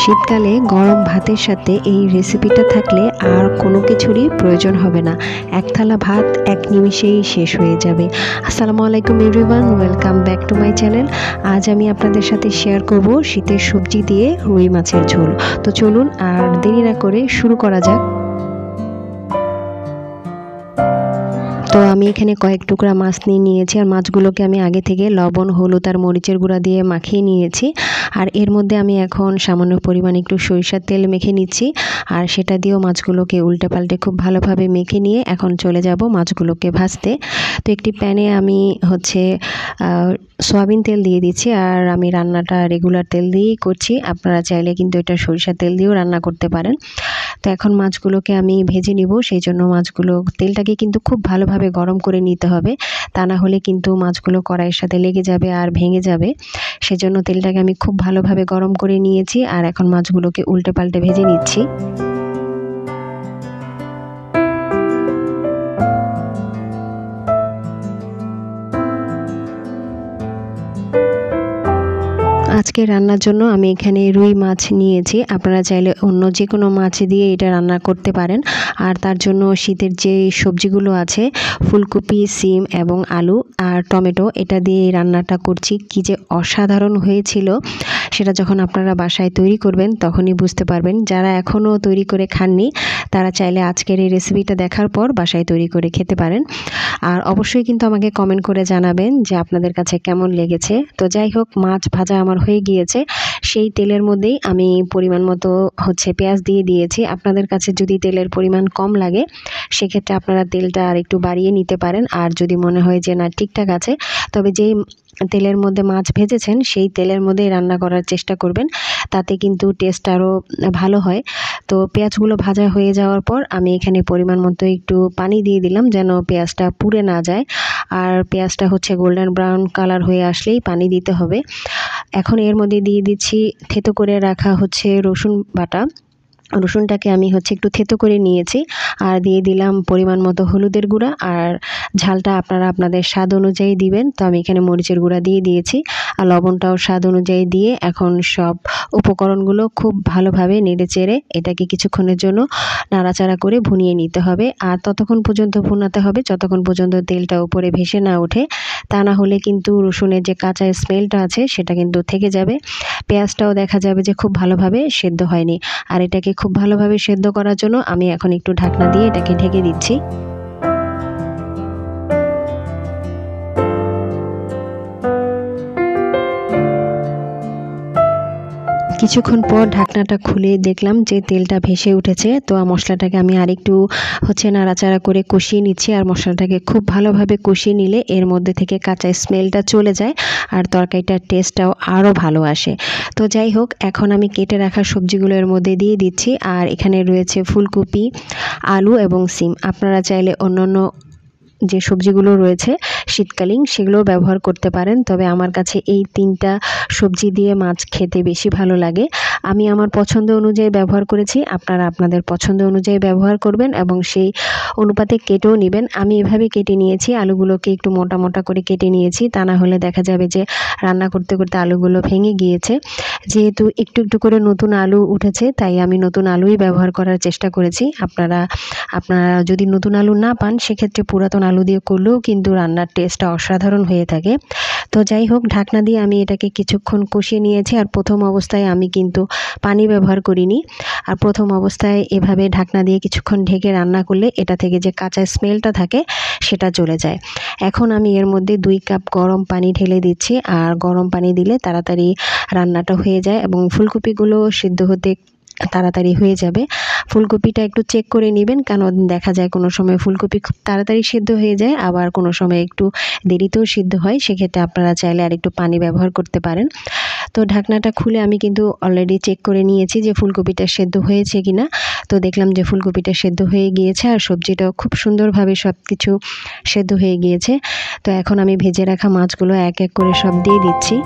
শীতকালে গরম ভাতের সাথে এই রেসিপিটা থাকলে আর কোনো কিছুরই প্রয়োজন হবে না। এক থালা ভাত এক নিমিষেই শেষ হয়ে যাবে। আসসালামু আলাইকুম everyone, welcome back to my channel. আজ আমি আপনাদের সাথে শেয়ার করব শীতের সবজি দিয়ে রুই মাছের ঝোল। তো চলুন আর দেরি না করে শুরু করা যাক। তো আমি এখানে কয়েক টুকরা মাছ নিয়েছি আর মাছগুলোকে আমি আগে থেকে লবণ, হলুদ আর মরিচের গুঁড়া দিয়ে মাখিয়ে নিয়েছি। আর এর মধ্যে আমি এখন সামান্য পরিমাণে একটু সরিষার তেল মেখে নিচ্ছি আর সেটা দিয়েও মাছগুলোকে উল্টে পাল্টে খুব ভালোভাবে মেখে নিয়ে এখন চলে যাব মাছগুলোকে ভাজতে। তো একটি প্যানে আমি সয়াবিন তেল দিয়ে দিচ্ছি আর আমি রান্নাটা রেগুলার তেল দিয়েই করছি। আপনারা চাইলে কিন্তু এটা সরিষার তেল দিয়েও রান্না করতে পারেন। তো এখন মাছগুলোকে আমি ভেজে নিব, সেই জন্য তেলটাকে কিন্তু খুব ভালোভাবে গরম করে নিতে হবে, তা না হলে কিন্তু মাছগুলো কড়াইয়ের সাথে লেগে যাবে আর ভেঙে যাবে। সেজন্য তেলটাকে আমি খুব ভালোভাবে গরম করে নিয়েছি আর এখন মাছগুলোকে উল্টে পাল্টে ভেজে নিচ্ছি। আজকে রান্নার জন্য আমি এখানে রুই মাছ নিয়েছি। আপনারা চাইলে অন্য যে কোনো মাছ দিয়ে এটা রান্না করতে পারেন। আর তার জন্য শীতের যে সবজিগুলো আছে, ফুলকপি, সিম এবং আলু আর টমেটো, এটা দিয়ে এই রান্নাটা করছি। কি যে অসাধারণ হয়েছিল সেটা যখন আপনারা বাসায় তৈরি করবেন তখনই বুঝতে পারবেন। যারা এখনও তৈরি করে খাননি তারা চাইলে আজকের এই রেসিপিটা দেখার পর বাসায় তৈরি করে খেতে পারেন। আর অবশ্যই কিন্তু আমাকে কমেন্ট করে জানাবেন যে আপনাদের কাছে কেমন লেগেছে। তো যাই হোক, মাছ ভাজা আমার হয়ে গিয়েছে। সেই তেলের মধ্যেই আমি পরিমাণ মতো পেঁয়াজ দিয়ে দিয়েছি। আপনাদের কাছে যদি তেলের পরিমাণ কম লাগে সেক্ষেত্রে আপনারা তেলটা আর একটু বাড়িয়ে নিতে পারেন। আর যদি মনে হয় যে না ঠিকঠাক আছে, তবে যেই তেলের মধ্যে মাছ ভেজেছেন সেই তেলের মধ্যেই রান্না করার চেষ্টা করবেন, তাতে কিন্তু টেস্ট আরও ভালো হয়। তো পেঁয়াজগুলো ভাজা হয়ে যাওয়ার পর আমি এখানে পরিমাণ মতো একটু পানি দিয়ে দিলাম যেন পেঁয়াজটা পুড়ে না যায়। আর পেঁয়াজটা গোল্ডেন ব্রাউন কালার হয়ে আসলেই পানি দিতে হবে। এখন এর মধ্যে দিয়ে দিচ্ছি থেতো করে রাখা রসুন বাটা। রসুনটাকে আমি একটু থেতো করে নিয়েছি আর দিয়ে দিলাম পরিমাণ মতো হলুদের গুঁড়া আর ঝালটা আপনারা আপনাদের স্বাদ অনুযায়ী দিবেন। তো আমি এখানে মরিচের গুঁড়া দিয়ে দিয়েছি আর লবণটাও স্বাদ অনুযায়ী দিয়ে এখন সব উপকরণগুলো খুব ভালোভাবে নেড়েচেড়ে এটাকে কিছুক্ষণের জন্য নাড়াচাড়া করে ভুনিয়ে নিতে হবে। আর ততক্ষণ পর্যন্ত ভুনাতে হবে যতক্ষণ পর্যন্ত তেলটা উপরে ভেসে না ওঠে, তা না হলে কিন্তু রসুনের যে কাঁচা স্মেলটা আছে সেটা কিন্তু থেকে যাবে। পেঁয়াজটাও দেখা যাবে যে খুব ভালোভাবে সেদ্ধ হয়নি। আর এটাকে খুব ভালোভাবে সেদ্ধ করার জন্য আমি এখন একটু ঢাকনা দিয়ে এটাকে ঢেকে দিচ্ছি। কিছুক্ষণ পর ঢাকনাটা খুলে দেখলাম যে তেলটা ভেসে উঠেছে। তো মশলাটাকে আমি আরেকটু নাড়াচাড়া করে কষিয়ে নিচ্ছি। আর মশলাটাকে খুব ভালোভাবে কষিয়ে নিলে এর মধ্যে থেকে কাঁচা স্মেলটা চলে যায় আর তরকারিটার টেস্টটাও আরও ভালো আসে। তো যাই হোক, এখন আমি কেটে রাখা সবজিগুলো এর মধ্যে দিয়ে দিচ্ছি। আর এখানে রয়েছে ফুলকপি, আলু এবং সিম। আপনারা চাইলে অন্যান্য যে সবজিগুলো রয়েছে শীতকালীন সেগুলোও ব্যবহার করতে পারেন, তবে আমার কাছে এই তিনটা সবজি দিয়ে মাছ খেতে বেশি ভালো লাগে। আমি আমার পছন্দ অনুযায়ী ব্যবহার করেছি, আপনারা আপনাদের পছন্দ অনুযায়ী ব্যবহার করবেন এবং সেই অনুপাতে কেটেও নেবেন। আমি এভাবে কেটে নিয়েছি, আলুগুলোকে একটু মোটা মোটা করে কেটে নিয়েছি, তা না হলে দেখা যাবে যে রান্না করতে করতে আলুগুলো ভেঙে গিয়েছে। যেহেতু একটু একটু করে নতুন আলু উঠেছে তাই আমি নতুন আলুই ব্যবহার করার চেষ্টা করেছি। আপনারা যদি নতুন আলু না পান সেক্ষেত্রে পুরাতন আলু দিয়ে করলেও কিন্তু রান্নার টেস্টটা অসাধারণ হয়ে থাকে। তো যাই হোক, ঢাকনা দিয়ে আমি এটাকে কিছুক্ষণ কষিয়ে নিয়েছি। আর প্রথম অবস্থায় আমি কিন্তু পানি ব্যবহার করিনি। আর প্রথম অবস্থায় এভাবে ঢাকনা দিয়ে কিছুক্ষণ ঢেকে রান্না করলে এটা থেকে যে কাঁচা স্মেলটা থাকে সেটা চলে যায়। এখন আমি এর মধ্যে 2 কাপ গরম পানি ঢেলে দিচ্ছি। আর গরম পানি দিলে তাড়াতাড়ি রান্নাটা হয়ে যায় এবং ফুলকপিগুলো সিদ্ধ হতে তাড়াতাড়ি হয়ে যাবে। ফুলকপিটা একটু চেক করে নেবেন, কারণ দেখা যায় কোনো সময় ফুলকপি খুব তাড়াতাড়ি সিদ্ধ হয়ে যায়, আবার কোনো সময় একটু দেরিতেও সিদ্ধ হয়। সেক্ষেত্রে আপনারা চাইলে আর একটু পানি ব্যবহার করতে পারেন। তো ঢাকনাটা খুলে আমি কিন্তু অলরেডি চেক করে নিয়েছি যে ফুলকপিটা সেদ্ধ হয়েছে কিনা। তো দেখলাম যে ফুলকপিটা সেদ্ধ হয়ে গিয়েছে আর সবজিটাও খুব সুন্দরভাবে সব কিছু সেদ্ধ হয়ে গিয়েছে। তো এখন আমি ভেজে রাখা মাছগুলো এক এক করে সব দিয়ে দিচ্ছি।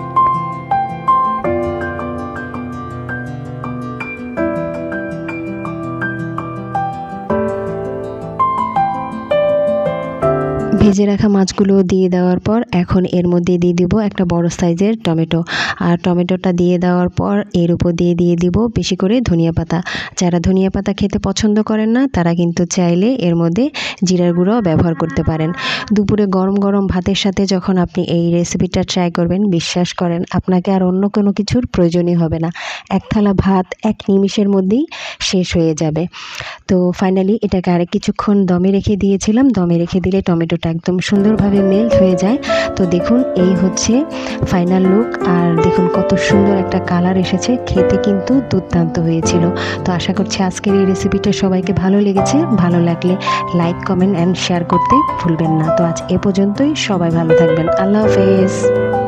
ভেজে রাখা মাছগুলো দিয়ে দেওয়ার পর এখন এর মধ্যে দিয়ে দিব একটা বড় সাইজের টমেটো। আর টমেটোটা দিয়ে দেওয়ার পর এর উপর দিয়ে দিব বেশি করে ধনিয়া পাতা। যারা ধনিয়া পাতা খেতে পছন্দ করেন না তারা কিন্তু চাইলে এর মধ্যে জিরার গুঁড়ো ব্যবহার করতে পারেন। দুপুরে গরম গরম ভাতের সাথে যখন আপনি এই রেসিপিটা ট্রাই করবেন, বিশ্বাস করেন আপনাকে আর অন্য কোনো কিছুর প্রয়োজনই হবে না। এক থালা ভাত এক নিমিষের মধ্যেই শেষ হয়ে যাবে। তো ফাইনালি এটাকে আরেক কিছুক্ষণ দমে রেখে দিয়েছিলাম। দমে রেখে দিলে টমেটোটা একদম সুন্দরভাবে মেল্ট হয়ে যায়। তো দেখুন এই হচ্ছে ফাইনাল লুক। আর দেখুন কত সুন্দর একটা কালার এসেছে, খেতে কিন্তু দুর্দান্ত হয়েছিল। তো আশা করছি আজকের এই রেসিপিটা সবাইকে ভালো লেগেছে। ভালো লাগলে লাইক, কমেন্ট অ্যান্ড শেয়ার করতে ভুলবেন না। তো আজ এ পর্যন্তই, সবাই ভালো থাকবেন। আল্লাহ হাফেজ।